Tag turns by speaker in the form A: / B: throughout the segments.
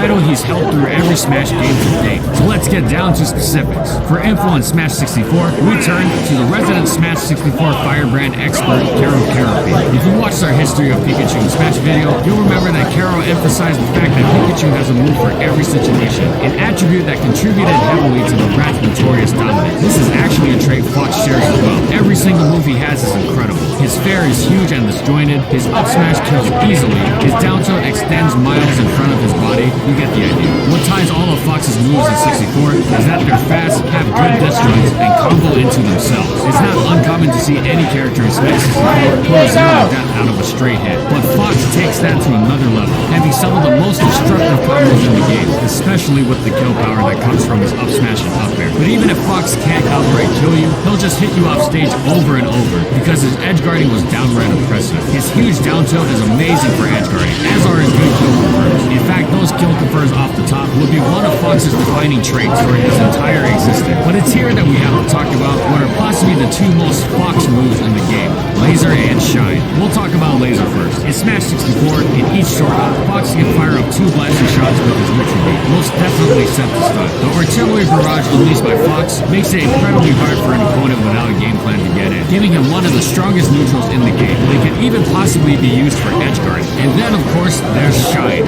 A: title he's held through every Smash game to date. So let's get down to specifics. For info on Smash 64, we turn to the resident Smash 64 Firebrand expert, Karo Karapi. If you watched our History of Pikachu in Smash video, you'll remember that Karo emphasized the fact that Pikachu has a move for every situation, an attribute that contributed heavily to the rat's notorious dominance. This is actually a trait Fox shares as well. Every single move he has is incredible. His fair is huge and disjointed, his up smash kills easily, his down tilt extends miles in front of his body. You get the idea. What ties all of Fox's moves in 64 is that they're fast, have good disjoints, and combo into themselves. It's not uncommon to see any character in Smash 64 pull a zero death out of a straight hit, but Fox takes that to another level, having some of the most destructive combos in the game, especially with the kill power that comes from his up smash and up air. But even if Fox can't outright kill you, he'll just hit you off stage over and over, because his edge guarding was downright impressive. His huge down tilt is amazing for edge guarding, as are his good kill confirms. In fact, those kill confirms off the top would be one of Fox's defining traits for his entire existence. But it's here that we have to talk about what are possibly the two most Fox moves in the game, Laser and Shine. We'll talk about Laser first. In Smash 64, in each short hop, Fox can fire up 2 blasting shots with his neutral beam, most definitely set to stun. The artillery barrage unleashed by Fox makes it incredibly hard for an opponent without a game plan to get in, giving him one of the strongest neutrals in the game. They can even possibly be used for edge guarding. And then, of course, there's Shine.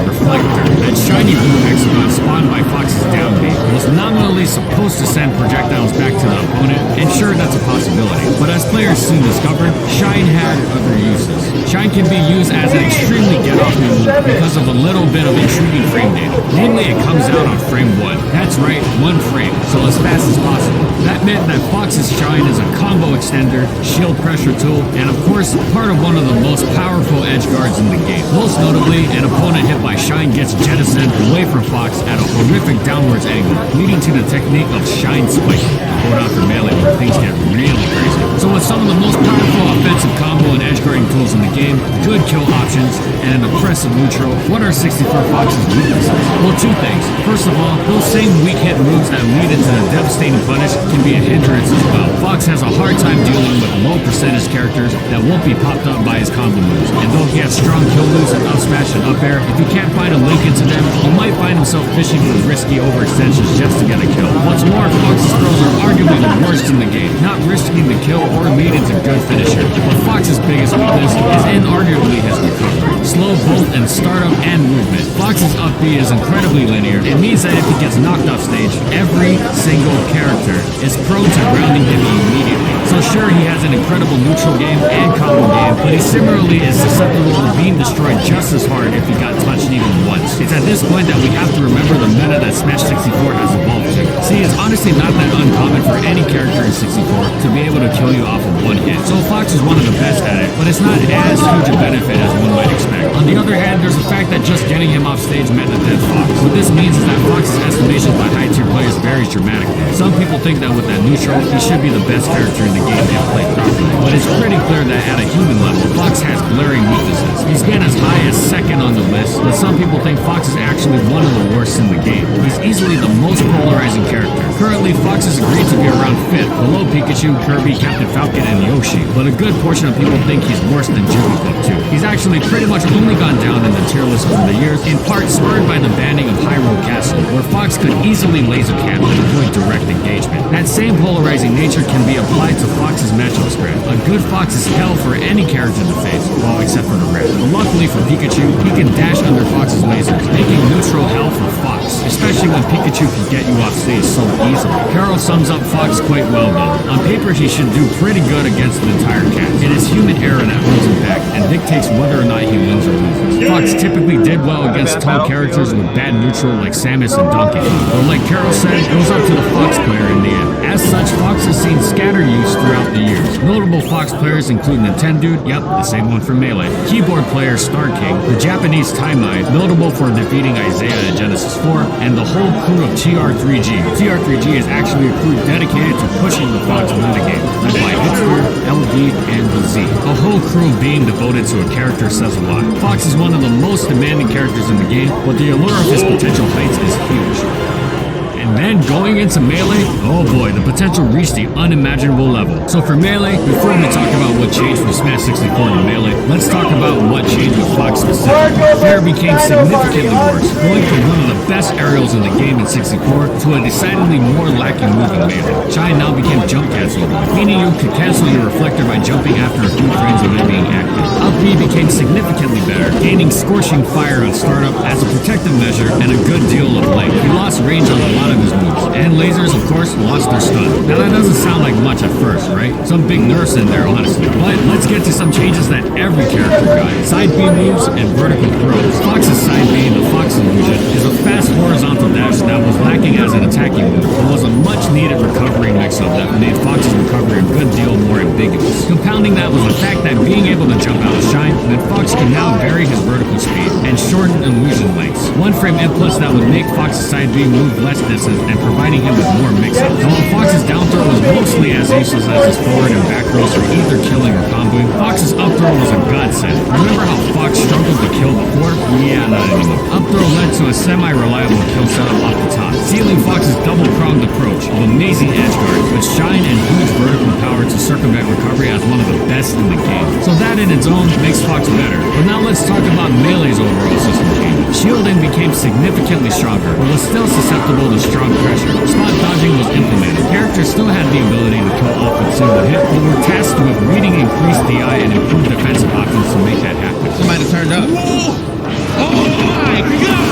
A: Reflector. That shiny blue hexagon spawned by Fox's down B was nominally supposed to send projectiles back to the opponent, and sure, that's a possibility. But as players soon discovered, Shine had other uses. Shine can be used as an extremely get-off move because of a little bit of intriguing frame data. Namely, it comes out on frame 1. That's right, 1 frame, so as fast as possible. That meant that Fox's Shine is a combo extender, shield pressure tool, and of course, part of one of the most powerful edge guards in the game. Most notably, an opponent hit by Shine gets jettisoned away from Fox at a horrific downwards angle, leading to the technique of Shine Spike, going out for melee where things get really crazy. So with some of the most powerful offensive combo and edge guarding tools in the game, good kill options, and an impressive neutral, what are 64 Fox's weaknesses? Well, 2 things. First of all, those same weak hit moves that lead into the devastating punish can be a hindrance as well. Fox has a hard time dealing with low percentage characters that won't be popped up by his combo moves, and though he has strong kill moves and up smash and up air, if he can't find a link into them, he might find himself fishing for risky overextensions just to get a kill. What's more, Fox's throws are arguably the worst in the game, not risking the kill or leading to good finisher. But Fox's biggest weakness is inarguably his recovery. Slow both in startup and movement. Fox's up B is incredibly linear. It means that if he gets knocked off stage, every single character is prone to grounding him immediately. So sure, he has an incredible neutral game and combo game, but he similarly is susceptible to being destroyed just as hard if he got touched even once. It's at this point that we have to remember the meta that Smash 64 has evolved to. See, it's honestly not that uncommon for any character in 64 to be able to kill you off of 1 hit. So Fox is one of the best at it, but it's not as huge a benefit as one might expect. On the other hand, there's the fact that just getting him off stage meant a dead Fox. What this means is that Fox's estimations by high tier players varies dramatically. Some people think that with that neutral, he should be the best character in the game if played properly. But it's pretty clear that at a human level, Fox has glaring weaknesses. He's been as high as 2nd on the list, but some people think Fox is actually one of the worst in the game. He's easily the most polarizing character. Currently, Fox is agreed to be around 5th, below Pikachu, Kirby, Captain Falcon, and Yoshi. But a good portion of people think he's worse than Jigglypuff too. He's actually pretty much only gone down in the tier list over the years, in part spurred by the banning of Hyrule Castle, where Fox could easily laser cam and avoid direct engagement. That same polarizing nature can be applied to Fox's matchup spread. A good Fox is hell for any character to face, well, except for the rare. But luckily for Pikachu, he can dash under Fox's lasers, making neutral hell for Fox, especially when Pikachu can get you off stage so easily. Karo sums up Fox quite well though. On paper, he should do pretty good against the entire cast. It is human error that holds him back and dictates whether or not he wins or loses. Fox typically did well against tall characters with bad neutral like Samus and Donkey Kong, but like Karo said, it goes up to the Fox player in the end. As such, Fox has seen scattered use throughout the years. Notable Fox players include Nintendude, yep, the same one from Melee, keyboard player Star King, the Japanese Taimai, notable for defeating Isaiah in Genesis 4, and the whole crew of TR3G. TR3G is actually a crew dedicated to pushing the Fox metagame, led by Hitler, LD, and the Z. A whole crew being devoted to a character says a lot. Fox is one of the most demanding characters in the game, but the allure of his potential heights is huge. And then going into Melee, oh boy, the potential reached the unimaginable level. So for Melee, before we talk about what changed from Smash 64 to Melee, let's talk about what changed with Fox specifically. Air became significantly worse, going from one of the best aerials in the game in 64 to a decidedly more lacking move in Melee. Shine now became jump cancelable, meaning you could cancel your reflector by jumping after a few frames of it being active. Up B became significantly better, gaining scorching fire on startup as a protective measure and a good deal of length. He lost range on a lot of his moves, and lasers, of course, lost their stun. Now that doesn't sound like much at first, right? Some big nerfs in there, honestly. But let's get to some changes that every character got. Side B moves and vertical throws. Fox's side B, the Fox illusion, is a fast horizontal dash that was lacking as an attacking move, but was a much needed recovery mix-up that made Fox's recovery a good deal more ambiguous. Compounding that was the fact that being able to jump out of Shine meant Fox can now vary his vertical speed and shorten illusion lengths. One frame inputs that would make Fox's side B move less distance and providing him with more mix-up. While Fox's down throw was mostly as useless as his forward and back throws for either killing or comboing, Fox's up throw was a godsend. Remember how Fox struggled to kill before? Yeah, not anymore. Up throw led to a semi-reliable kill setup off the top, sealing Fox's double-pronged approach of amazing edge guards with Shine and huge vertical power to circumvent recovery as one of the best in the game. So that in its own makes Fox better. But now let's talk about Melee's overall system change. Shielding became significantly stronger, but was still susceptible to strong pressure. Spot dodging was implemented. Characters still had the ability to kill off with single hit, but were tasked with reading increased DI and improved defensive options to make that happen.
B: Somebody turned up. Oh my God!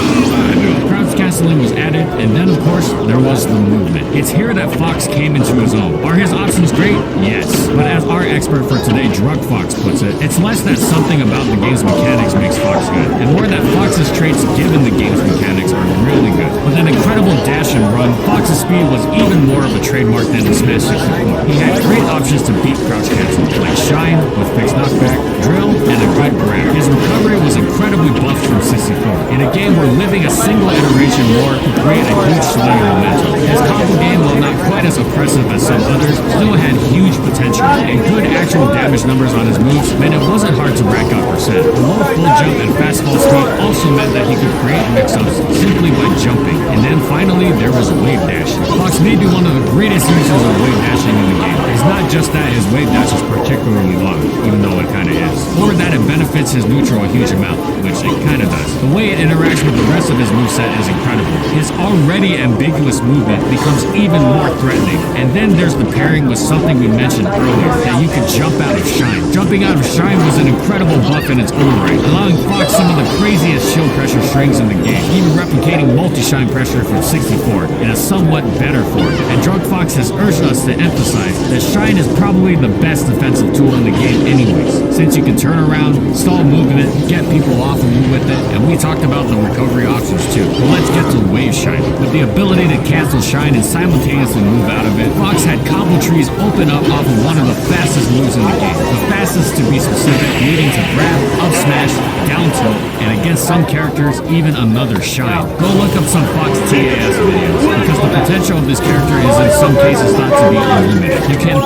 A: Crouch canceling was added, and then of course there was the movement. It's here that Fox came into his own. Are his options great? Yes. But as our expert for today, Drug Fox, puts it, it's less that something about the game's mechanics makes Fox good, and more that Fox's traits given the game's mechanics are really good. With an incredible dash and run, Fox's speed was even more of a trademark than in Smash 64. He had great options to beat crouch cancel, like Shine with fixed knockback, Drill, and a good grab. His recovery was incredibly buffed from 64. In a game where living a single iteration more could create a huge swing in momentum. His combo game, while not quite as oppressive as some others, still had huge potential, and good actual damage numbers on his moves meant it wasn't hard to rack up percent. The low full jump and fast fall speed also meant that he could create mix-ups simply by jumping. And then finally, there was wave dash. Fox may be one of the greatest users of wave dashing in the game. It's not just that his wave dash is particularly long, even though it kinda is, or that it benefits his neutral a huge amount, which it kinda does. The way it interacts with the rest of his moveset is incredible. His already ambiguous movement becomes even more threatening. And then there's the pairing with something we mentioned earlier, that you could jump out of Shine. Jumping out of Shine was an incredible buff in its own right, allowing Fox some of the craziest shield pressure strings in the game, even replicating multi-shine pressure from 64 in a somewhat better form. And Drug Fox has urged us to emphasize that Shine is probably the best defensive tool in the game anyways, since you can turn around, stall movement, get people off of you with it, and we talked about the recovery options too. But let's get to Wave Shine. With the ability to cancel Shine and simultaneously move out of it, Fox had combo trees open up off of one of the fastest moves in the game. The fastest to be specific, needing to grab, up-smash, down tilt, and against some characters, even another Shine. Go look up some Fox TAS videos, because the potential of this character is in some cases thought to be unlimited. You can